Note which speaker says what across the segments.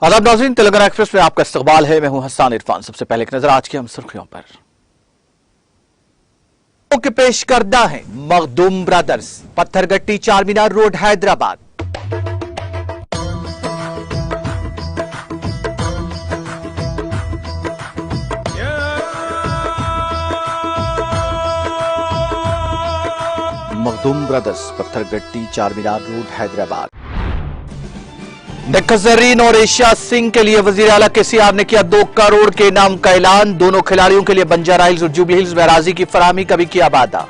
Speaker 1: आदाब नाज़रीन, तेलंगाना एक्सप्रेस में आपका इस्तकबाल है। मैं हूं हसन इरफान। सबसे पहले एक नजर आज की हम सुर्खियों पर। के पेश करदा है Makhdoom brothers, Pathergatti Charminar road Hyderabad. Makhdoom brothers, Pathergatti Charminar road Hyderabad. Nikhat Zareen और एशिया सिंह के लिए वजीर आला केसीआर ने किया 2 करोड़ के इनाम का ऐलान। दोनों खिलाड़ियों के लिए बंजारा हिल्स और जुबली हिल्स में अराजी की फराहमी का भी किया वादा।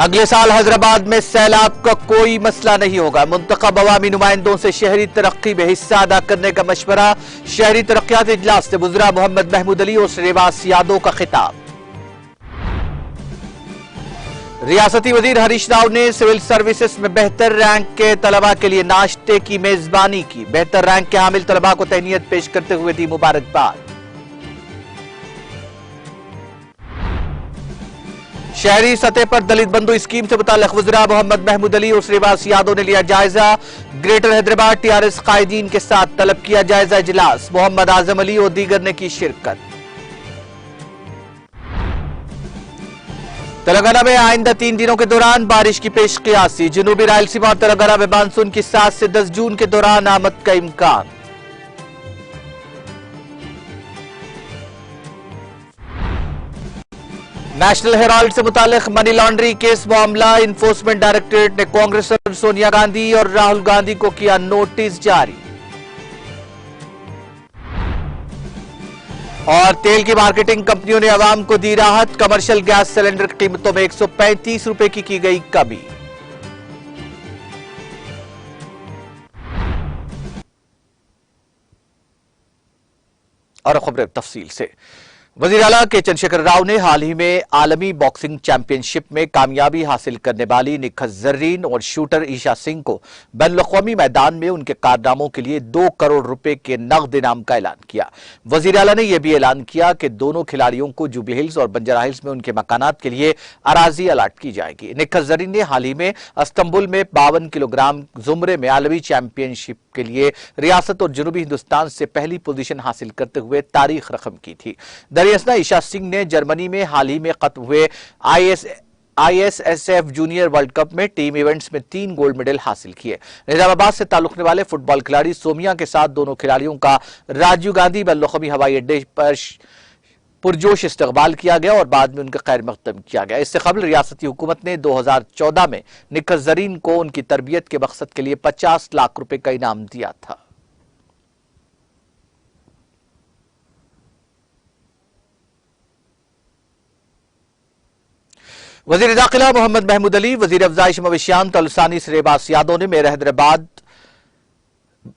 Speaker 1: अगले साल हैदराबाद में सैलाब का कोई मसला नहीं होगा। मुंतखब अवामी नुमाइंदों से शहरी तरक्की में हिस्सा अदा करने का मशवरा। शहरी तरक्यात इजलास से गुजरा मोहम्मद महमूद अली और श्रीवास यादव का खिताब। रियासती वजीर हरीश राव ने सिविल सर्विसेज में बेहतर रैंक के तलबा के लिए नाश्ते की मेजबानी की। बेहतर रैंक के हामिल तलबा को तहनीयत पेश करते हुए दी मुबारकबाद। शहरी सतह पर दलित बंधु स्कीम से मुताल्लिक वज़ीरा मोहम्मद महमूद अली और श्रीवास यादव ने लिया जायजा। ग्रेटर हैदराबाद टीआरएस कायदीन के साथ तलब किया जायजा इजलास। मोहम्मद आजम अली और दीगर ने की शिरकत। तेलंगाना में आइंदा 3 दिनों के दौरान बारिश की पेश क़ियासी। जनूबी रायलसीमा और तेलंगाना में मानसून की 7 से 10 जून के दौरान आमद का इम्कान। नेशनल हेराल्ड से मुताल्लिक मनी लॉन्ड्रिंग केस मामला। इन्फोर्समेंट डायरेक्टरेट ने कांग्रेस सोनिया गांधी और राहुल गांधी को किया नोटिस जारी। और तेल की मार्केटिंग कंपनियों ने अवाम को दी राहत। कमर्शियल गैस सिलेंडर की कीमतों में 135 रुपए की गई कमी। और खबरें तफसील से। वजीर आला के चंद्रशेखर राव ने हाल ही में आलमी बॉक्सिंग चैंपियनशिप में कामयाबी हासिल करने वाली निखत जरीन और शूटर ईशा सिंह को बैनुल-अक़वामी मैदान में उनके कारनामों के लिए 2 करोड़ रुपए के नगद इनाम का ऐलान किया। वजीर आला ने यह भी ऐलान किया कि दोनों खिलाड़ियों को जुबली हिल्स और बंजारा हिल्स में उनके मकानात के लिए अराजी अलाट की जाएगी। निखत जरीन ने हाल ही में इस्तंबुल में 52 किलोग्राम जुमरे में आलमी चैंपियनशिप के लिए रियासत और जनूबी हिंदुस्तान से पहली पोजीशन हासिल करते हुए तारीख रकम की थी। दरियासना ईशा सिंह ने जर्मनी में हाल ही में खत्म हुए ISSF जूनियर वर्ल्ड कप में टीम इवेंट्स में 3 गोल्ड मेडल हासिल किए। निजामाबाद से ताल्लुक रखने वाले फुटबॉल खिलाड़ी सोमिया के साथ दोनों खिलाड़ियों का राजीव गांधी बैनुल-अक़वामी हवाई अड्डे पर पुरजोश इस्तकबाल किया गया और बाद में उनका खैर मकदम किया गया। इससे कबल रियासती हुकूमत ने 2014 में निखत जरीन को उनकी तरबियत के मकसद के लिए 50 लाख रुपए का इनाम दिया था। वजीर दाखिला मोहम्मद महमूद अली, वजीर अफजाइश मवेशियान तलसानी श्रीवास यादव ने मेयर हैदराबाद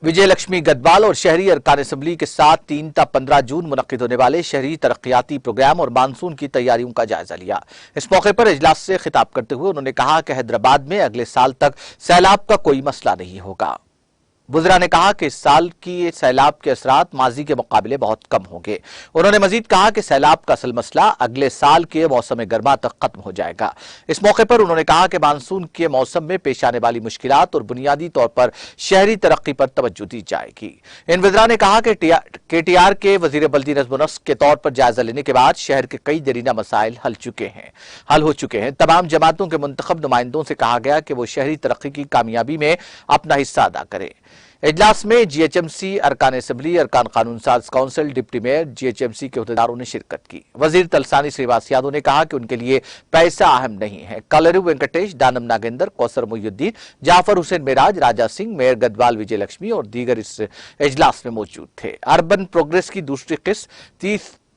Speaker 1: विजय लक्ष्मी गदवाल और शहरी अरकान असम्बली के साथ 3 ता 15 जून मुनक्किद होने वाले शहरी तरक्याती प्रोग्राम और मानसून की तैयारियों का जायजा लिया। इस मौके पर इजलास से खिताब करते हुए उन्होंने कहा कि हैदराबाद में अगले साल तक सैलाब का कोई मसला नहीं होगा। वज़ीरा ने कहा कि इस साल की सैलाब के असरात माजी के मुकाबले बहुत कम होंगे। उन्होंने मजीद कहा कि सैलाब का असल मसला अगले साल के मौसम गर्मा तक खत्म हो जाएगा। इस मौके पर उन्होंने कहा कि मानसून के मौसम में पेश आने वाली मुश्किलात और बुनियादी तौर पर शहरी तरक्की पर तवज्जो दी जाएगी। इन वज़ीरा ने कहा कि KTR के वजीर बल्दी नज़्म नस्क के तौर पर जायजा लेने के बाद शहर के कई दरीना मसाइल हल हो चुके हैं। तमाम जमातों के मुंतखब नुमाइंदों से कहा गया कि वो शहरी तरक्की की कामयाबी में अपना हिस्सा अदा करें। इजलास में GHMC, अरकान असम्बली, अरकान कानून साज काउंसिल, डिप्टी मेयर, GHMC के अहदेदारों ने शिरकत की। वजीर तलसानी श्रीवास यादव ने कहा कि उनके लिए पैसा अहम नहीं है। कलरू वेंकटेश, दानम नागेंद्र, कौसर मुहियुद्दीन, जाफर हुसैन मेराज, राजा सिंह, मेयर गदवाल विजय लक्ष्मी और दीगर इस इजलास में मौजूद थे। अर्बन प्रोग्रेस की दूसरी किस्त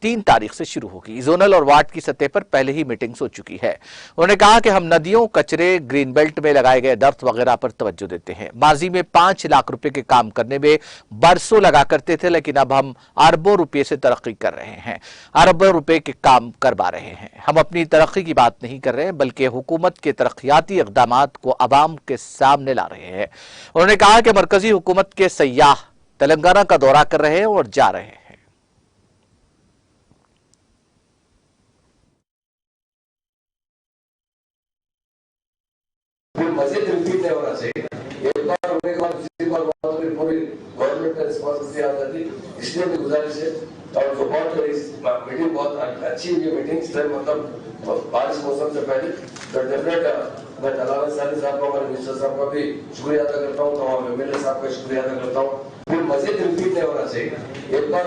Speaker 1: 3 तारीख से शुरू होगी। जोनल और वार्ड की सतह पर पहले ही मीटिंग्स हो चुकी है। उन्होंने कहा कि हम नदियों, कचरे, ग्रीन बेल्ट में लगाए गए दरख्त वगैरह पर तवज्जो देते हैं। माजी में 5 लाख रुपए के काम करने में बरसों लगा करते थे, लेकिन अब हम अरबों रुपए से तरक्की कर रहे हैं, अरबों रुपए के काम करवा रहे हैं। हम अपनी तरक्की की बात नहीं कर रहे हैं, बल्कि हुकूमत के तरक्याती इक़दामात को अवाम के सामने ला रहे हैं। उन्होंने कहा कि मरकजी हुकूमत के सयाह तेलंगाना का दौरा कर रहे हैं और जा रहे हैं।
Speaker 2: फिर मजीद रिपीट नहीं होना चाहिए। एक बार होने के बाद दूसरी बार हुआ तो फिर पूरी गवर्नमेंट का रिस्पॉन्सिबिलिटी आ जाती, इसलिए भी गुजारिश है। और जो बहुत मीटिंग बहुत अच्छी हुई मीटिंग, इस टाइम मतलब बारिश मौसम से पहले, तो डेफिनेट मैं तलावत सानी साहब का, हमारे मिनिस्टर साहब का भी शुक्रिया अदा करता हूँ, तमाम एमएलए साहब का शुक्रिया अदा करता हूँ। फिर मजीद रिपीट नहीं होना चाहिए। एक बार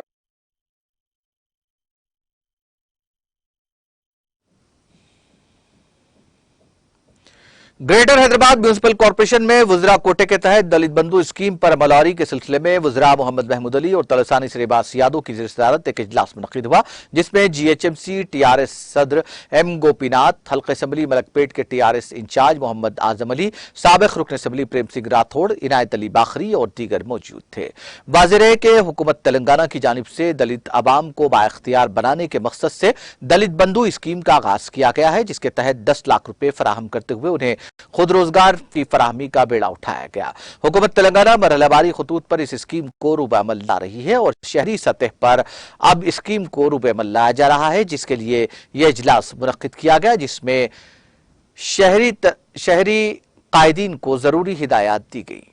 Speaker 1: ग्रेटर हैदराबाद म्यूनिसिपल कॉर्पोरेशन में वुजरा कोटे के तहत दलित बंधु स्कीम पर अमलवारी के सिलसिले में वुजरा मोहम्मद महमूद अली और तलसानी श्रीबास यादव की ज़ियारत एक इजलास मुनक्किद हुआ, जिसमें जीएचएमसी टीआरएस सदर एम गोपीनाथ, हल्का असम्बली मलकपेट के टीआरएस इंचार्ज मोहम्मद आजम अली, साबिक रुकन असम्बली प्रेम सिंह राठौड़, इनायत अली बाखरी और दीगर मौजूद थे। वाज़ेह है कि हुकूमत तेलंगाना की जानिब से दलित अवाम को बाइख्तियार बनाने के मकसद से दलित बंधु स्कीम का आगाज किया गया है, जिसके तहत 10 लाख रुपए फराहम करते हुए उन्हें खुद रोजगार की फराहमी का बेड़ा उठाया गया। हुकूमत तेलंगाना मरहलेवारी खतूत पर इस स्कीम को रूबे अमल ला रही है और शहरी सतह पर अब स्कीम को रूबे अमल लाया जा रहा है, जिसके लिए यह इजलास मुनक्किद किया गया, जिसमें शहरी कायदीन को जरूरी हिदायत दी गई।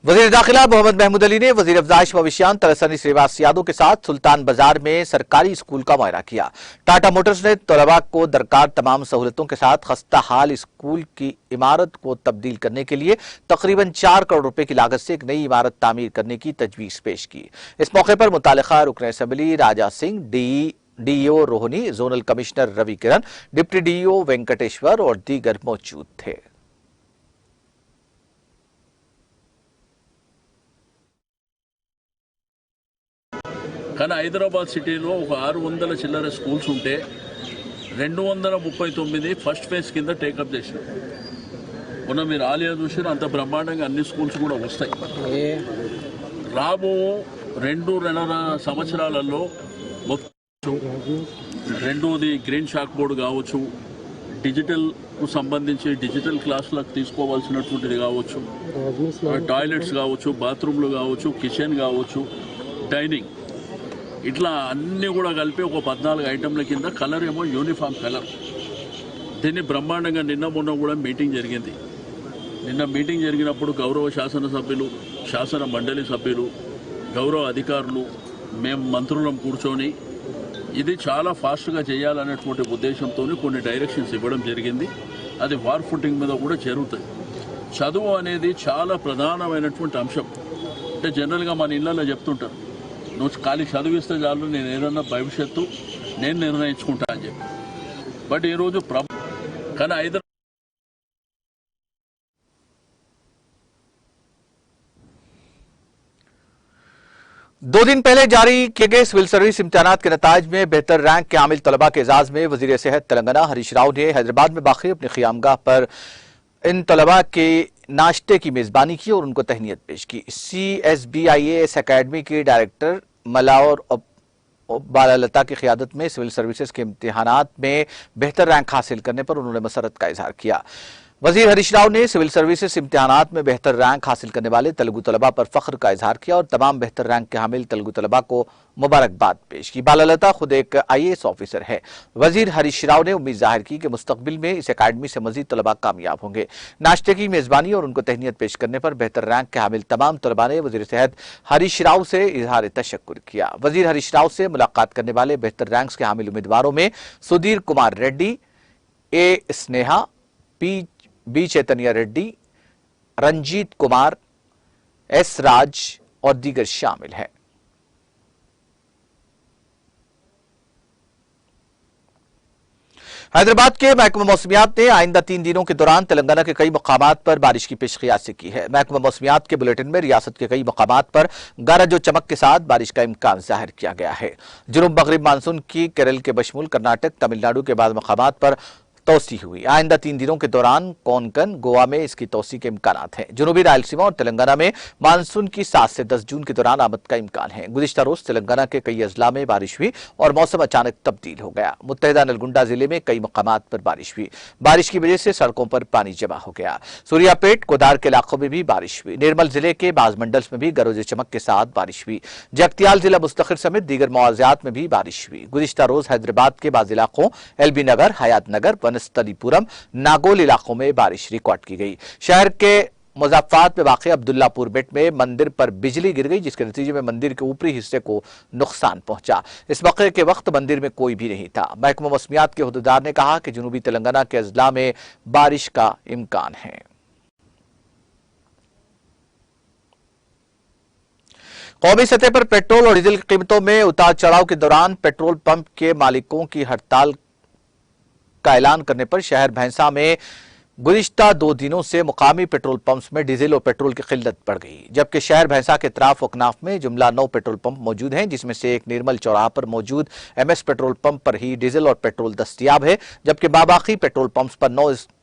Speaker 1: वजीर दाखिला मोहम्मद महमूद अली ने वजीर अफजाइश मवेशियान तलसानी श्रीवास यादव के साथ सुल्तान बाजार में सरकारी स्कूल का मुआयना किया। टाटा मोटर्स ने तलबा को दरकार तमाम सहूलतों के साथ खस्ता हाल स्कूल की इमारत को तब्दील करने के लिए तकरीबन 4 करोड़ रुपए की लागत से एक नई इमारत तामीर करने की तजवीज पेश की। इस मौके पर मुतालिका रुकन assembly Raja Singh, DEO Rohini, zonal commissioner Ravi Kiran, deputy DEO Venkateshwar और दीगर मौजूद थे।
Speaker 3: కానీ హైదరాబాద్ సిటీలో ఒక 600 చిల్లర స్కూల్స్ ఉంటే 239 ఫస్ట్ ఫేజ్ కింద టేకప్ చేసినాం. మొన్న మీరు ఆలియా చూసినా అంత బ్రహ్మాండంగా అన్ని స్కూల్స్ కూడా వస్తాయి. రాబో 2.5 సంవత్సరాలలో మొత్తం రెండోది గ్రీన్ షాక్ బోర్డు కావచ్చు, డిజిటల్కు సంబంధించి డిజిటల్ క్లాసులకు తీసుకోవాల్సినటువంటిది కావచ్చు, టాయిలెట్స్ కావచ్చు, బాత్రూమ్లు కావచ్చు, కిచెన్ కావచ్చు, డైనింగ్, ఇట్లా అన్నీ కూడా కలిపి ఒక 14 ఐటమ్ల కింద కలర్ ఏమో యూనిఫామ్ కలర్. దీన్ని బ్రహ్మాండంగా నిన్న మొన్న కూడా మీటింగ్ జరిగింది. నిన్న మీటింగ్ జరిగినప్పుడు గౌరవ శాసనసభ్యులు, శాసన మండలి సభ్యులు, గౌరవ అధికారులు, మేము మంత్రులం కూర్చొని ఇది చాలా ఫాస్ట్గా చేయాలనేటువంటి ఉద్దేశంతో కొన్ని డైరెక్షన్స్ ఇవ్వడం జరిగింది. అది వార్ ఫుటింగ్ మీద కూడా జరుగుతుంది. చదువు అనేది చాలా ప్రధానమైనటువంటి అంశం. అంటే జనరల్గా మన ఇళ్లలో చెప్తుంటారు, నువ్వు ఖాళీ చదివిస్తే చాలు, నేను ఏదన్నా భవిష్యత్తు నేను నిర్ణయించుకుంటా అని చెప్పి. బట్ ఈరోజు కానీ హైదరాబాద్
Speaker 1: 2 दिन पहले जारी किए गए सिविल सर्विस इम्तिहानात के नताज में बेहतर रैंक के हामिल तलबा के एजाज में वजीर सेहत तेलंगाना हरीश राव ने हैदराबाद में बाकी अपनी क़ियामगाह पर इन तलबा के नाश्ते की मेज़बानी की और उनको तहनीत पेश की। CSBIAS अकेडमी के डायरेक्टर मलावर बालालता की क़ियादत में सिविल सर्विसेज के इम्तिहानात में बेहतर रैंक हासिल करने पर उन्होंने मसरत का इजहार किया। वजीर हरीश राव ने सिविल सर्विसेज इम्तिहानात में बेहतर रैंक हासिल करने वाले तेलुगु तलबा पर फख्र का इजहार किया और तमाम बेहतर रैंक के हामिल तेलुगु तलबा को मुबारकबाद पेश की। बालालता खुद एक IAS ऑफिसर है। वजीर हरीश राव ने उम्मीद जाहिर की कि मुस्तकबिल में इस अकादमी से मजीद तलबा कामयाब होंगे। नाश्ते की मेजबानी और उनको तहनीत पेश करने पर बेहतर रैंक के हामिल तमाम तलबा ने वजीर सेहत हरीश राव से इजहार तशक्कुर किया। वजीर हरीश राव से मुलाकात करने वाले बेहतर रैंक के हामिल उम्मीदवारों में Sudhir Kumar Reddy, A Sneha, B Chaitanya Reddy, Ranjit Kumar, S Raj और दीगर शामिल हैं। हैदराबाद के महकमा मौसमियात ने आइंदा 3 दिनों के दौरान तेलंगाना के कई मकामात पर बारिश की पेशकयासी की है। महकमा मौसमियात के बुलेटिन में रियासत के कई मकामात पर गरज और चमक के साथ बारिश का इम्कान जाहिर किया गया है। जुनूब मगरिब मानसून की केरल के बशमूल कर्नाटक, तमिलनाडु के बाद मकामात पर तोसी हुई। आइंदा 3 दिनों के दौरान कोंकण, गोवा में इसकी तोसी के इम्कानात हैं। जनूबी रायलसीमा और तेलंगाना में मानसून की 7 से 10 जून के दौरान आमद का इम्कान है। गुज़िश्ता रोज तेलंगाना के कई अजला में बारिश हुई और मौसम अचानक तब्दील हो गया। मुत्तहिदा नलगुंडा जिले में कई मकामात पर बारिश हुई। बारिश की वजह से सड़कों पर पानी जमा हो गया। सूर्यापेट, कोदार के इलाकों में भी बारिश हुई। निर्मल जिले के बाज मंडल्स में भी गरज चमक के साथ बारिश हुई। जगतियाल जिला मुस्तखिर समेत दीगर मुआवजात में भी बारिश हुई। गुज़िश्ता रोज हैदराबाद के बाज इलाकों, एलबी नगर, हयात नगर, वनस्थलीपुरम, नागोल इलाकों में बारिश रिकॉर्ड की गई। शहर के मुज़फ्फराबाद में वाक़ अब्दुल्लापुर बेट में मंदिर पर बिजली गिर गई, जिसके नतीजे में मंदिर के ऊपरी हिस्से को नुकसान पहुंचा। इस मौके के वक्त मंदिर में कोई भी नहीं था। महकमा मौसमियात के हुद्देदार ने कहा कि जनूबी तेलंगाना के अजला में बारिश का इम्कान है। कौमी सतह पर पेट्रोल और डीजल की कीमतों में उतार चढ़ाव के दौरान पेट्रोल पंप के मालिकों की हड़ताल का ऐलान करने पर शहर भैंसा में गुज़िश्ता 2 दिनों से मुकामी पेट्रोल पंप्स में डीजल और पेट्रोल की किल्लत बढ़ गई, जबकि शहर भैंसा के इतराफ अकनाफ में जुमला 9 पेट्रोल पंप मौजूद हैं, जिसमें से एक निर्मल चौराहा पर मौजूद एमएस पेट्रोल पंप पर ही डीजल और पेट्रोल दस्तयाब है, जबकि बाबाकी पेट्रोल पंप्स पर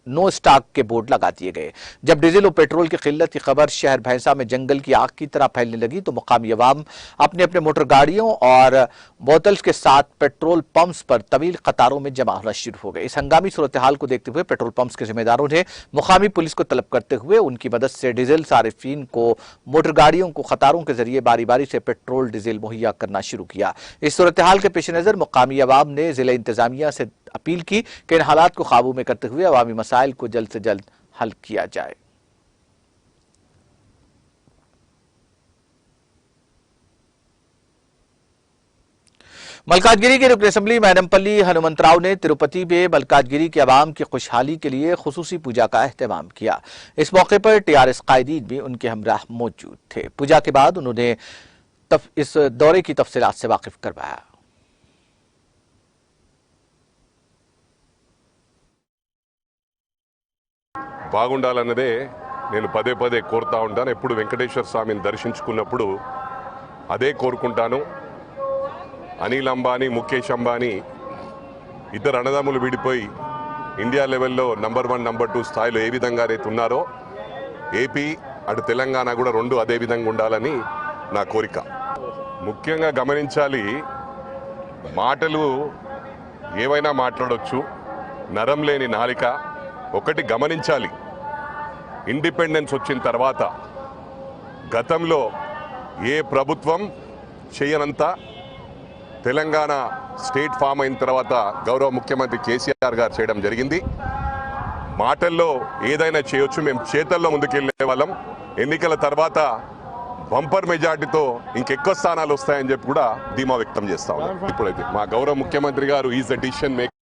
Speaker 1: नो स्टॉक के बोर्ड लगा दिए गए। जब डीजल और पेट्रोल की किल्लत की खबर शहर भैंसा में जंगल की आग की तरह फैलने लगी तो मुकामी अवाम अपने अपने मोटर गाड़ियों और बोतल्स के साथ पेट्रोल पंप्स पर तवील कतारों में जमा होना शुरू हो गए। इस हंगामी सूरत हाल को देखते हुए पेट्रोल पंप्स के जिम्मेदारों ने मुकामी पुलिस को तलब करते हुए उनकी मदद से डीजल सारिफिन को मोटर गाड़ियों को कतारों के जरिए बारी बारी से पेट्रोल डीजल मुहैया करना शुरू किया। इस सूरत हाल के पेश नजर मुकामी अवाम ने जिला इंतजामिया से अपील की कि इन हालात को काबू में करते हुए अवामी मसाइल को जल्द से जल्द हल किया जाए। मलकाजगिरी के रुकन असम्बली मैडमपल्ली हनुमंतराव ने तिरुपति में मलकाजगिरी के अवाम की खुशहाली के लिए खुसूसी पूजा का एहतमाम किया। इस मौके पर टीआरएस कायदीन भी उनके हमराह मौजूद थे। पूजा के बाद उन्होंने इस दौरे की तफसीलात से वाकिफ करवाया।
Speaker 4: బాగుండాలన్నదే నేను పదే పదే కోరుతా ఉంటాను. ఎప్పుడు వెంకటేశ్వర స్వామిని దర్శించుకున్నప్పుడు అదే కోరుకుంటాను. అనిల్ అంబానీ, ముఖేష్ అంబానీ ఇద్దరు అన్నదమ్ములు విడిపోయి ఇండియా లెవెల్లో నంబర్ 1, నంబర్ 2 స్థాయిలో ఏ విధంగా అయితే ఉన్నారో ఏపీ అటు తెలంగాణ కూడా రెండు అదే విధంగా ఉండాలని నా కోరిక. ముఖ్యంగా గమనించాలి, మాటలు ఏవైనా మాట్లాడొచ్చు, నరం లేని నాలిక. ఒకటి గమనించాలి, ఇండిపెండెన్స్ వచ్చిన తర్వాత గతంలో ఏ ప్రభుత్వం చేయనంత తెలంగాణ స్టేట్ ఫామ్ అయిన తర్వాత గౌరవ ముఖ్యమంత్రి కేసీఆర్ గారు చేయడం జరిగింది. మాటల్లో ఏదైనా చేయొచ్చు, మేము చేతల్లో ముందుకెళ్లే వాళ్ళం. ఎన్నికల తర్వాత బంపర్ మెజార్టీతో ఇంకెక్కువ స్థానాలు వస్తాయని చెప్పి కూడా ధీమా వ్యక్తం చేస్తా ఉన్నాం. ఇప్పుడైతే మా గౌరవ ముఖ్యమంత్రి గారు ఈజ్ ద డిసిషన్ మేకర్.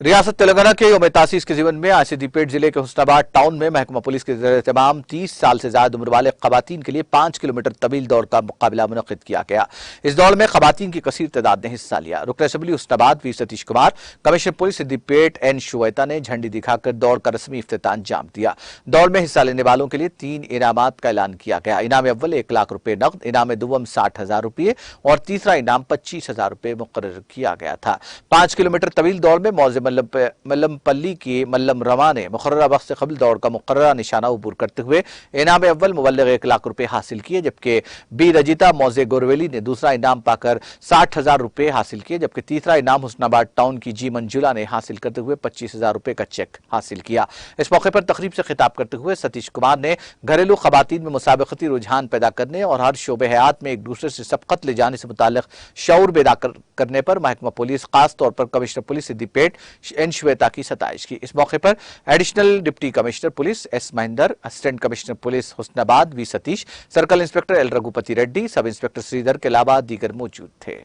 Speaker 1: रियासत तेलंगाना के यौम तासीस के जीवन में आज सिद्दीपेट जिले के हुस्नाबाद टाउन में महकमा पुलिस के ज़ेर-ए-एहतमाम 30 साल से ज्यादा उम्र वाले खवातीन के लिए 5 किलोमीटर तवील दौड़ का मुकाबला मुनक्किद किया गया। इस दौड़ में खवातीन की कसीर तादाद ने हिस्सा लिया। रुकन assembly Husnabad V Satish Kumar, commissioner police Siddipet N Shweta ने झंडी दिखाकर दौड़ का रस्मी इफ्तिताह अंजाम दिया। दौड़ में हिस्सा लेने वालों के लिए 3 इनामात का ऐलान किया गया। इनाम अव्वल 1 लाख रुपए नकद, इनाम दुवम 60,000 रुपये और तीसरा इनाम 25,000 रुपये मुकर्रर किया गया था। 5 किलोमीटर तवील दौड़ में मौजे मल्लमपल्ली की मल्लम रमा ने मुकर्ररा वक्त से कबल दौड़ का मुकर्ररा निशाना उबूर करते हुए इनाम अव्वल मुबल्लिग 1 लाख रुपए हासिल किए, जबकि बी रजिता मौजे गोरवेली ने दूसरा इनाम पाकर 60,000 रुपए हासिल किए, जबकि तीसरा इनाम हुस्नाबाद टाउन की जी मंजुला ने हासिल करते हुए 25,000 रुपए का चेक हासिल किया। इस मौके पर तकरीब से खिताब करते हुए सतीश कुमार ने घरेलू खवातीन में मुसाबकती रुझान पैदा करने और हर शोबे हयात में एक दूसरे से सबकत ले जाने से मुताल्लिक शऊर पैदा करने पर महकमा पुलिस खास तौर पर commissioner police Siddipet N Shweta की सताइश की। इस मौके पर additional deputy commissioner police S Mahender, assistant commissioner police Husnabad V Satish, circle inspector L Raghupati Reddy, sub inspector Shridhar के अलावा दीगर मौजूद थे।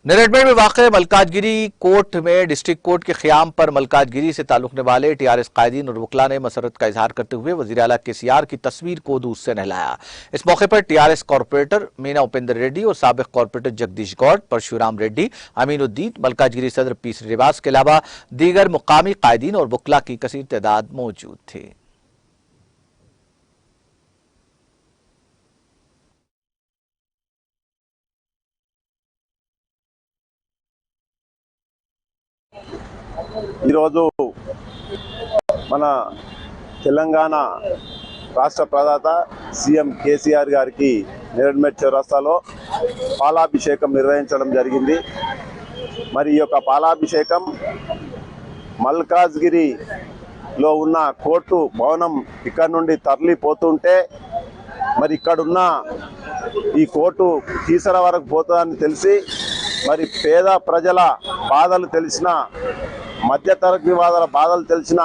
Speaker 1: नरडमेंट में वाक़ मलकाजगिरी कोर्ट में डिस्ट्रिक्ट कोर्ट के क़याम पर मलकाजगिरी से ताल्लुकने वाले टीआरएस कायदीन और वकला ने मसरत का इजहार करते हुए वज़ीर आला केसीआर की तस्वीर को दूध से नहलाया। इस मौके पर टीआरएस कॉरपोरेटर मीना उपेंद्र रेड्डी और साबिक कॉरपोरेटर जगदीश गौड़, परशुराम रेड्डी, अमीनुद्दीन, मलकाजगिरी सदर पी श्रीनिवास के अलावा दीगर मुकामी कायदीन और वकला की कसीर तादाद मौजूद थी।
Speaker 5: ఈరోజు మన తెలంగాణ రాష్ట్ర ప్రదాత సీఎం కేసీఆర్ గారికి నిరడ్మెట్ చౌరస్తాలో పాలాభిషేకం నిర్వహించడం జరిగింది। మరి ఈ యొక్క పాలాభిషేకం మల్కాజ్గిరిలో ఉన్న కోర్టు భవనం ఇక్కడ నుండి తరలిపోతుంటే మరి ఇక్కడున్న ఈ కోర్టు కీసర వరకు పోతుందని తెలిసి మరి పేద ప్రజల బాధలు తెలిసిన, మధ్యతరగతి వాదుల బాధలు తెలిసిన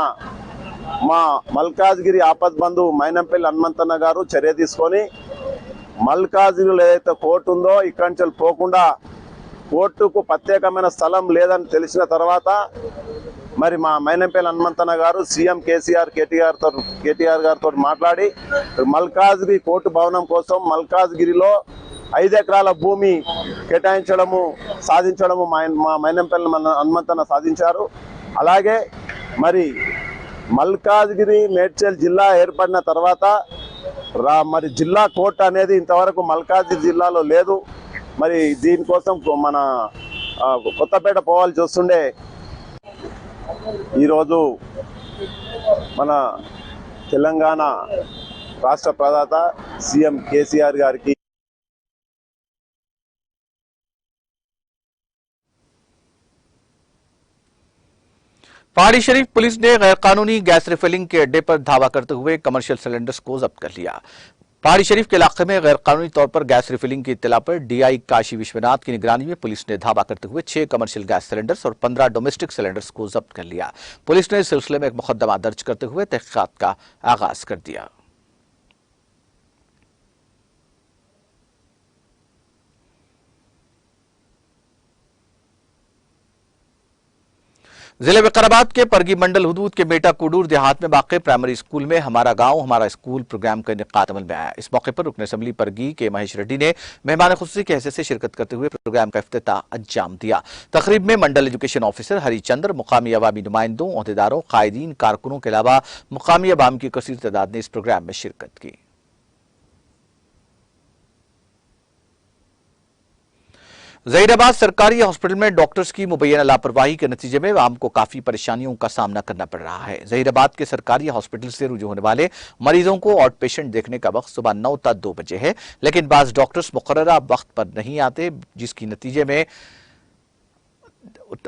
Speaker 5: మా మల్కాజ్గిరి ఆపద్ బంధు మైనంపల్లి హనుమంతన్న గారు చర్య తీసుకొని మల్కాజ్గిరిలో ఏదైతే కోర్టు ఉందో ఇక్కడి నుంచి పోకుండా కోర్టుకు ప్రత్యేకమైన స్థలం లేదని తెలిసిన తర్వాత మరి మా మైనంపల్లి హనుమంతన్న గారు సీఎం కేటీఆర్ గారితో మాట్లాడి మల్కాజ్గిరి కోర్టు భవనం కోసం మల్కాజ్గిరిలో 5 ఎకరాల భూమి కేటాయించడము సాధించడము మా మైనంపల్లి హనుమంతన్న సాధించారు। అలాగే మరి మల్కాజ్గిరి మేడ్చల్ జిల్లా ఏర్పడిన తర్వాత మరి జిల్లా కోర్టు అనేది ఇంతవరకు మల్కాజ్గిరి జిల్లాలో లేదు। మరి దీనికోసం మన కొత్తపేట పోవాల్సి వస్తుండే ఈరోజు మన తెలంగాణ రాష్ట్ర ప్రదాత సీఎం కేసీఆర్ గారికి
Speaker 1: पहाड़ी शरीफ पुलिस ने गैरकानूनी गैस रिफिलिंग के अड्डे पर धावा करते हुए कमर्शियल सिलेंडर्स को जब्त कर लिया। पहाड़ी शरीफ के इलाके में गैरकानूनी तौर पर गैस रिफिलिंग की इत्तला पर डीआई काशी विश्वनाथ की निगरानी में पुलिस ने धावा करते हुए 6 कमर्शियल गैस सिलेंडर्स और 15 डोमेस्टिक सिलेंडर्स को जब्त कर लिया। पुलिस ने इस सिलसिले में एक मुकदमा दर्ज करते हुए तहकीकात का आगाज कर दिया। जिले विकाराबाद के परगी मंडल हुदूद के मेटा कुडूर देहात में वाक़ प्राइमरी स्कूल में हमारा गांव हमारा स्कूल प्रोग्राम का इनेकाद अमल में आया। इस मौके पर रुकन असम्बली परगी के महेश रेड्डी ने मेहमान खुसूसी की हैसियत से शिरकत करते हुए प्रोग्राम का इफ्तिताह अंजाम दिया। तकरीब में मंडल एजुकेशन ऑफिसर हरिचंद्र, मुकामी अवामी नुमाइंदों, ओहदेदारों, कायदीन, कारकुनों के अलावा मुकामी अवाम की कसीर तादाद ने इस प्रोग्राम में शिरकत की। जहीराबाद सरकारी हॉस्पिटल में डॉक्टर्स की मुबैना लापरवाही के नतीजे में आवाम को काफी परेशानियों का सामना करना पड़ रहा है। जहीराबाद के सरकारी हॉस्पिटल से रुजू होने वाले मरीजों को आउट पेशेंट देखने का वक्त सुबह 9 ता 2 बजे है, लेकिन बाज डॉक्टर्स मुकर्ररा वक्त पर नहीं आते, जिसकी नतीजे में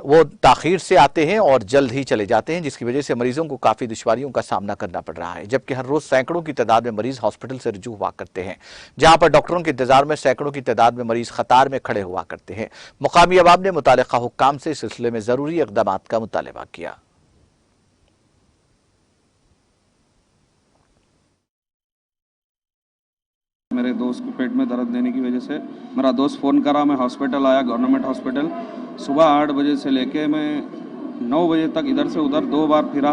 Speaker 1: वो ताखीर से आते हैं और जल्द ही चले जाते हैं, जिसकी वजह से मरीजों को काफी दुश्वारियों का सामना करना पड़ रहा है। जबकि हर रोज सैकड़ों की तादाद में मरीज हॉस्पिटल से रुजू हुआ करते हैं, जहां पर डॉक्टरों के इंतजार में सैकड़ों की तादाद में मरीज कतार में खड़े हुआ करते हैं। मुकामी अवाम ने मुतालिका हुक्काम से इस सिलसिले में जरूरी इक़दाम का मुतालबा किया।
Speaker 6: मेरे दोस्त को पेट में दर्द देने की वजह से मेरा दोस्त फ़ोन करा, मैं हॉस्पिटल आया, गवर्नमेंट हॉस्पिटल। सुबह 8 बजे से लेके मैं 9 बजे तक इधर से उधर 2 बार फिरा,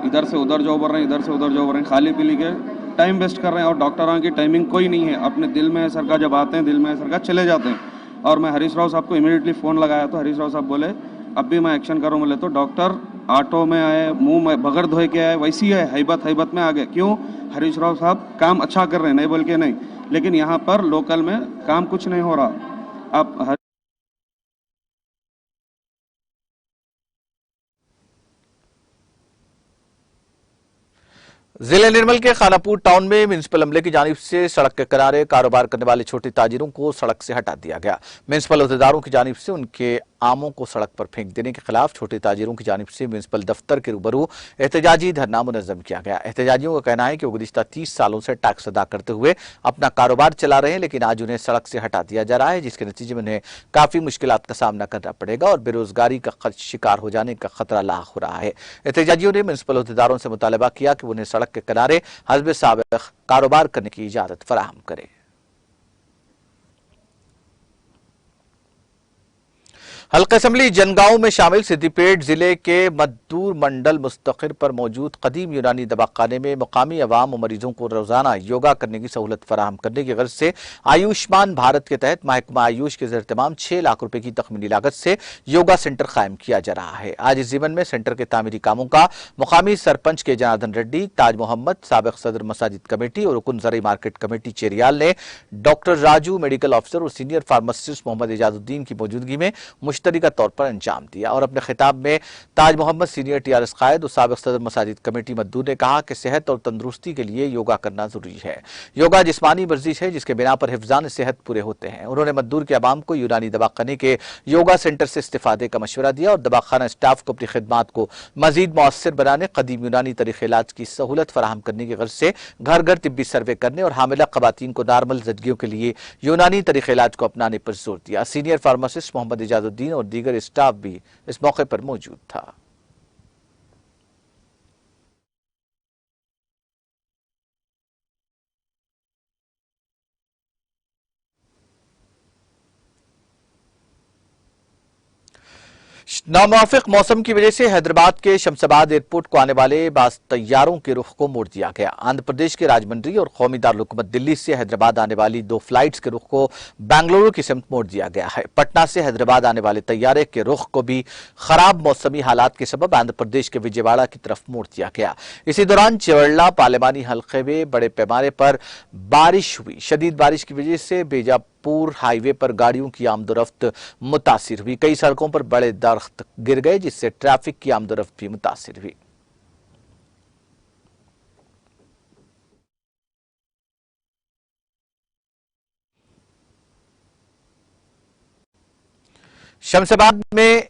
Speaker 6: इधर से उधर जो उबर रहे हैं, इधर से उधर जो उबर रहे हैं, खाली पीली के टाइम वेस्ट कर रहे हैं। और डॉक्टरों की टाइमिंग कोई नहीं है, अपने दिल में है सर का, जब आते हैं दिल में है सर का चले जाते हैं। और मैं हरीश राव साहब को इमीडिएटली फ़ोन लगाया तो हरीश राव साहब बोले अब भी मैं एक्शन करूँ। बोले तो डॉक्टर ऑटो में आए, मुंह में बगैर धोए के आए, वैसी है हैबत में आ गए। क्यों? हरीश राव साहब काम अच्छा कर रहे हैं, नहीं बोल के नहीं, लेकिन यहाँ पर लोकल में काम कुछ नहीं हो रहा। आप
Speaker 1: जिले निर्मल के खानापुर टाउन में म्युनिसिपल अमले की जानिब से सड़क के किनारे कारोबार करने वाले छोटे ताजिरों को सड़क से हटा दिया गया। म्युनिसिपल अहदेदारों की जानिब से उनके आमों को सड़क पर फेंक देने के खिलाफ छोटे ताजिरों की जानिब से म्युनिसिपल दफ्तर के रूबरू एहतजाजी धरना मुनज़्ज़म किया गया। एहतजाजियों का कहना है कि वो गुज़िश्ता 30 सालों से टैक्स अदा करते हुए अपना कारोबार चला रहे हैं, लेकिन आज उन्हें सड़क से हटा दिया जा रहा है, जिसके नतीजे में उन्हें काफ़ी मुश्किलात का सामना करना पड़ेगा और बेरोजगारी का शिकार हो जाने का खतरा लाख हो रहा है। एहतजाजियों ने म्युनिसिपल अहदेदारों से मुतालबा किया कि उन्हें सड़क के किनारे हस्ब साबिक़ कारोबार करने की इजाज़त फराहम करे। हल्का असम्बली जनगांव में शामिल सिद्दीपेट जिले के मद्दूर मंडल मुस्तकिर पर मौजूद कदीम यूनानी दवाखाने में मुकामी अवाम और मरीजों को रोजाना योगा करने की सहूलत फराहम करने की गर्ज से आयुष्मान भारत के तहत महकमा आयुष के ज़ेर-ए-तमाम 6 लाख रुपए की तखमीनी लागत से योगा सेंटर कायम किया जा रहा है। आज इस जीवन में सेंटर के तामीरी कामों का मुकामी सरपंच के जनार्दन रेड्डी, ताज मोहम्मद, साबिक सदर मसाजिद कमेटी और रुकन ज़राई मार्केट कमेटी चेरियाल ने डॉक्टर राजू, मेडिकल ऑफिसर और सीनियर फार्मासिस्ट मोहम्मद एजाजुद्दीन की मौजूदगी में मुश्तरका तौर पर अंजाम दिया। और अपने खिताब में ताज मोहम्मद, सीनियर टीआरएस कायद और साबिक सदर मसाजिद कमेटी मद्दूर ने कहा कि सेहत और तंदुरुस्ती के लिए योगा करना जरूरी है। योगा जिस्मानी वर्जिश है जिसके बिना पर हिफ्जान सेहत पूरे होते हैं। उन्होंने मद्दूर के अवाम को यूनानी दवाखाने के योगा सेंटर से इस्तेफादे का मशवरा दिया और दवाखाना स्टाफ को अपनी खिदमात को मजीद मौसर बनाने, कदीम यूनानी तरीके इलाज की सहूलत फराहम करने की गर्ज से घर घर तिब्बी सर्वे करने और हामिला खवातीन को नॉर्मल जिंदगियों के लिए यूनानी तरीके इलाज को अपनाने पर जोर दिया। सीनियर फार्मासिस्ट मोहम्मद एजाजुद्दीन और दीगर स्टाफ भी इस मौके पर मौजूद था। नामुवाफिक मौसम की वजह से हैदराबाद के शमशाबाद एयरपोर्ट को आने वाले बास तैयारों के रुख को मोड़ दिया गया। आंध्र प्रदेश के राजमंड्री और कौमी दारुल-हुकूमत दिल्ली से हैदराबाद आने वाली 2 फ्लाइट्स के रुख को बेंगलुरु की सिमत मोड़ दिया गया है। पटना से हैदराबाद आने वाले तैयारे के रुख को भी खराब मौसमी हालात के सबब आंध्र प्रदेश के विजयवाड़ा की तरफ मोड़ दिया गया। इसी दौरान चेवड़ला पार्लिमानी हल्के में बड़े पैमाने पर बारिश हुई। शदीद बारिश की वजह से बेजापुर हाईवे पर गाड़ियों की आमदोरफ्त मुतासिर हुई। कई सड़कों पर बड़े दरख्त गिर गए जिससे ट्रैफिक की आमदोरफ्त भी मुतासिर हुई। शमशाबाद में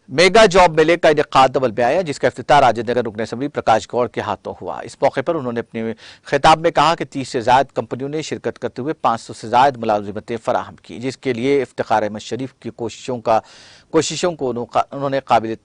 Speaker 1: मेगा जॉब मेले का इनेकाद अमल में आया जिसका इफ्तिताह राजेंद्र नगर रुकन असम्बली प्रकाश गौड़ के हाथों हुआ। इस मौके पर उन्होंने अपने खिताब में कहा कि 30 से ज्यादा कंपनियों ने शिरकत करते हुए 500 से ज्यादा मुलाजिमतें फराहम की, जिसके लिए इफ्तिखार अहमद शरीफ की कोशिशों को उन्होंने काबिल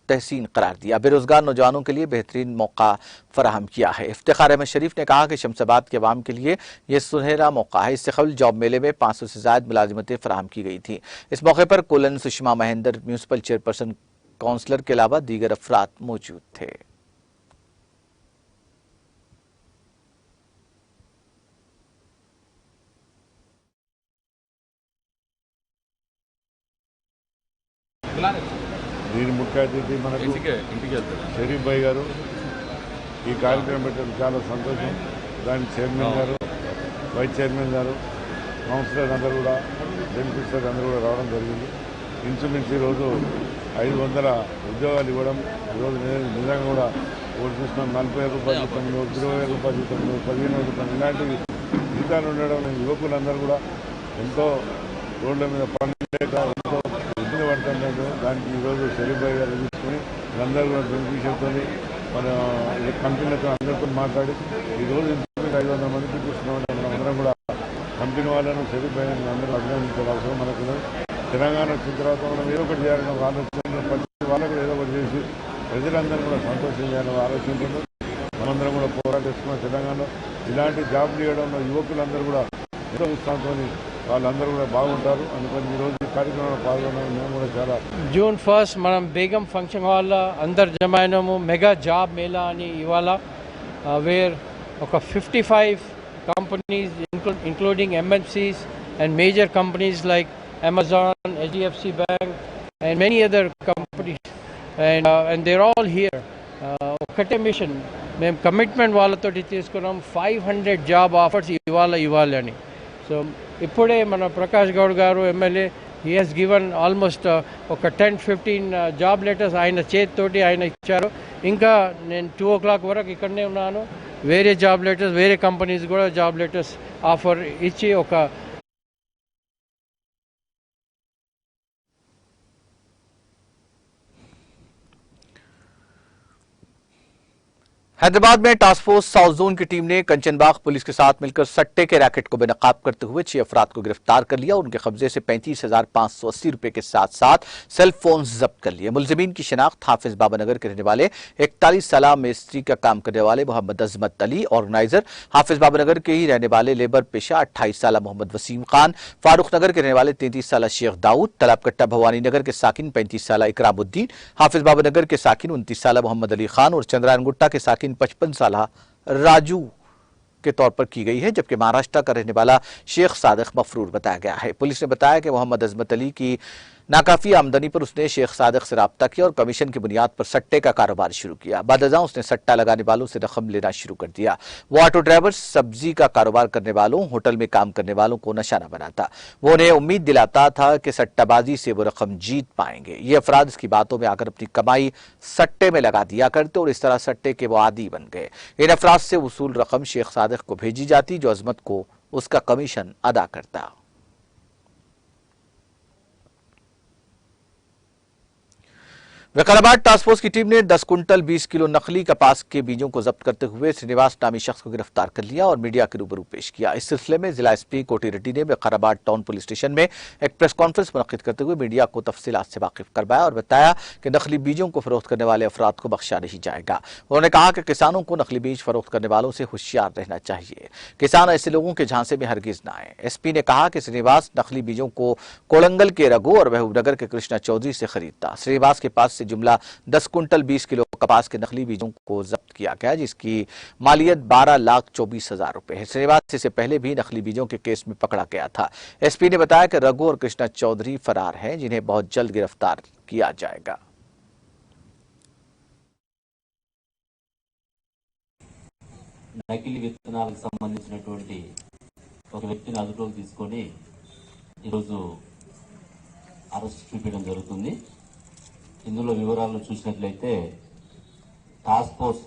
Speaker 1: तहसीन करार दिया। बेरोजगार नौजवानों के लिए बेहतरीन मौका फराहम किया है। इफ्तिखार अहमद शरीफ ने कहा कि शमशाबाद के अवाम के लिए यह सुनहरा मौका है। इससे कबल जॉब मेले में 500 से ज्यादा मुलाजिमतें फराहम की गई थी। इस मौके पर Kulan Sushma Mahendra, municipal chairperson councillor के अलावा दीगर अफराद मौजूद थे।
Speaker 7: దీని ముఖ్య అతిథి మనకు షరీఫ్ భాయ్ గారు ఈ కార్యక్రమం పెట్టడం చాలా సంతోషం. దాని చైర్మన్ గారు, వైస్ చైర్మన్ గారు, కౌన్సిలర్ అందరూ కూడా, బెనిఫిషియర్ అందరూ కూడా రావడం జరిగింది. ఇన్సూరెన్స్ ఈరోజు 500 ఉద్యోగాలు ఇవ్వడం, ఈరోజు నిజంగా కూడా ఒకటి చూస్తున్నాం 40,000 రూపాయలు జీతం, 20,000 రూపాయలు జీతం, 15,000 రూపాయలు ఇలాంటి జీతాలు ఉండడం యువకులందరూ కూడా ఎంతో రోడ్ల మీద పనిలేక ఎంతో ఇబ్బంది పడుతున్నారు. దానికి ఈరోజు షరీఫ్ భాయ్ గారు తీసుకొని అందరూ కూడా బెనిఫిషియర్తో మన కంపెనీలతో అందరితో మాట్లాడి ఈరోజు ఇంప్రూవ్మెంట్ 500 మందికి చూస్తున్నామంటే మనం అందరం కూడా కంపెనీ వాళ్ళను షరీఫ్ భాయ్ అందరూ అభినందించాల్సిన అవసరం మనకు. తెలంగాణ వచ్చిన తర్వాత మనం ఏదో ఒకటి చేయాలని ఒక ఆలోచన, ప్రతి వాళ్ళకు ఏదో ఒకటి చేసి ప్రజలందరూ కూడా సంతోషించాలని ఆలోచించారు. మనందరం కూడా పోరాటేసుకున్న తెలంగాణలో ఇలాంటి జాబ్లు ఇవ్వడంలో యువకులందరూ కూడా ఎంతో ఉత్సాహంతో వాళ్ళందరూ కూడా బాగుంటారు. అందుకని ఈరోజు ఈ కార్యక్రమంలో పాల్గొనడం మేము కూడా చాలా.
Speaker 8: జూన్ 1 మనం బేగం ఫంక్షన్ హాల్ అందరు జమైనము మెగా జాబ్ మేళా అని ఇవాళ వేర్ ఒక 55 companies including MNCs and major companies like Amazon, HDFC Bank and many other companies and they're all here. ఒకటే మిషన్ మేము కమిట్మెంట్ వాళ్ళతోటి తీసుకున్నాం 500 జాబ్ ఆఫర్స్ ఇవ్వాలని. సో ఇప్పుడే మన ప్రకాష్ గౌడ్ గారు MLA he has given almost ఒక 10-15 జాబ్ లెటర్స్ ఆయన చేతితోటి ఆయన ఇచ్చారు. ఇంకా నేను 2 o'clock వరకు ఇక్కడనే ఉన్నాను. వేరే జాబ్ లెటర్స్, వేరే కంపెనీస్ కూడా జాబ్ లెటర్స్ ఆఫర్ ఇచ్చి ఒక
Speaker 1: हैदराबाद में टास्क फोर्स साउथ जोन की टीम ने कंचनबाग पुलिस के साथ मिलकर सट्टे के रैकेट को बेनकाब करते हुए 6 अफराद को गिरफ्तार कर लिया और उनके कब्जे से 35,580 रुपए के साथ साथ सेल फोन जब्त कर लिए। मुलजिमीन की शिनाख्त हाफिज बाबानगर के रहने वाले 41 साल मिस्त्री का काम करने वाले मोहम्मद अजमत अली, ऑर्गेनाइजर हाफिज बाबानगर के ही रहने वाले लेबर पेशा 28 साल मोहम्मद वसीम खान, फारूक नगर के रहने वाले 33 साल शेख दाऊद, तलाबकट्टा भवानी नगर के साकिन 35 साल इकरामुद्दीन, हाफिज बाबानगर के साकिन 29 साल मोहम्मद अली खान और चंद्रायन गुट्टा के साकिन 55 साल राजू के तौर पर की गई है, जबकि महाराष्ट्र का रहने वाला शेख सादिक मफरूर बताया गया है। पुलिस ने बताया कि मोहम्मद अजमत अली की नाकाफी आमदनी पर उसने शेख सादिक से राब्ता किया और कमीशन की बुनियाद पर सट्टे का कारोबार शुरू किया। बादजा उसने सट्टा लगाने वालों से रकम लेना शुरू कर दिया। वो ऑटो ड्राइवर, सब्जी का कारोबार करने वालों, होटल में काम करने वालों को निशाना बनाता। वो उन्हें उम्मीद दिलाता था कि सट्टाबाजी से वो रकम जीत पाएंगे। ये अफराद इसकी बातों में आकर अपनी कमाई सट्टे में लगा दिया करते और इस तरह सट्टे के वो आदी बन गए। इन अफराद से वसूल रकम शेख सादिक को भेजी जाती, जो अजमत को उसका कमीशन अदा करता। विकाराबाद टास्क फोर्स की टीम ने 10 कुंटल 20 किलो नकली कपास के बीजों को जब्त करते हुए श्रीनिवास नामी शख्स को गिरफ्तार कर लिया और मीडिया के रूबरू पेश किया। इस सिलसिले में जिला एसपी कोटी रेड्डी ने विकाराबाद टाउन पुलिस स्टेशन में एक प्रेस कॉन्फ्रेंस मुनक्किद करते हुए मीडिया को तफसीलात से वाकिफ करवाया और बताया कि नकली बीजों को फरोख्त करने वाले अफराद को बख्शा नहीं जाएगा। उन्होंने कहा कि किसानों को नकली बीज फरोख्त करने वालों से होशियार रहना चाहिए। किसान ऐसे लोगों के झांसे में हरगिज न आए। एसपी ने कहा कि श्रीनिवास नकली बीजों को कोड़ंगल के रघु और महबूबनगर के कृष्णा चौधरी से खरीदता। श्रीनिवास के पास से जुमला 10 कुंटल 20 किलो कपास के नकली बीजों को जब्त किया गया, जिसकी मालियत 12,24,000 रुपए है। श्रीनिवास इससे पहले भी नकली बीजों के केस में पकड़ा गया था। एसपी ने बताया कि रघु और कृष्णा चौधरी फरार हैं, जिन्हें बहुत जल्द गिरफ्तार किया जाएगा।
Speaker 9: నకిలీ విత్తనాలకు సంబంధించినటువంటి ఒక వ్యక్తిని అదుపులోకి తీసుకొని ఈరోజు అరెస్ట్ చూపించడం జరుగుతుంది. ఇందులో వివరాలను చూసినట్లయితే టాస్క్ ఫోర్స్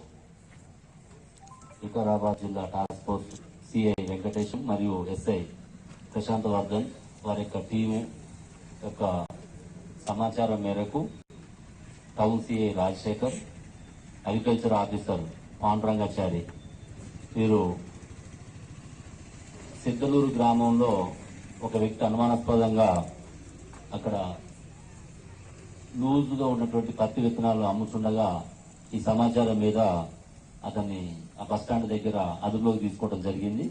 Speaker 9: వికారాబాద్ జిల్లా టాస్క్ ఫోర్స్ సిఐ వెంకటేశం మరియు ఎస్ఐ ప్రశాంత్ వర్ధన్ వారి యొక్క టీము యొక్క సమాచారం మేరకు town CI Rajasekhar, agriculture officer Pandurangachari వీరు సిద్ధలూరు గ్రామంలో ఒక వ్యక్తి అనుమానాస్పదంగా అక్కడ లూజుగా ఉన్నటువంటి పత్తి విత్తనాలు అమ్ముతుండగా ఈ సమాచారం మీద అతన్ని ఆ బస్టాండ్ దగ్గర అదుపులోకి తీసుకోవడం జరిగింది.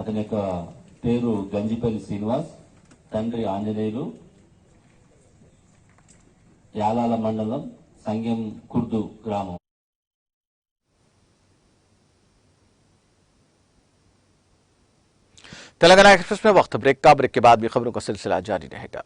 Speaker 9: అతని యొక్క పేరు గంజిపల్లి శ్రీనివాస్, తండ్రి ఆంజనేయులు, యాలాల మండలం సంగెం కుర్దు గ్రామం.
Speaker 1: तेलंगाना एक्सप्रेस में वक्त ब्रेक का। ब्रेक के बाद भी खबरों का सिलसिला जारी रहेगा।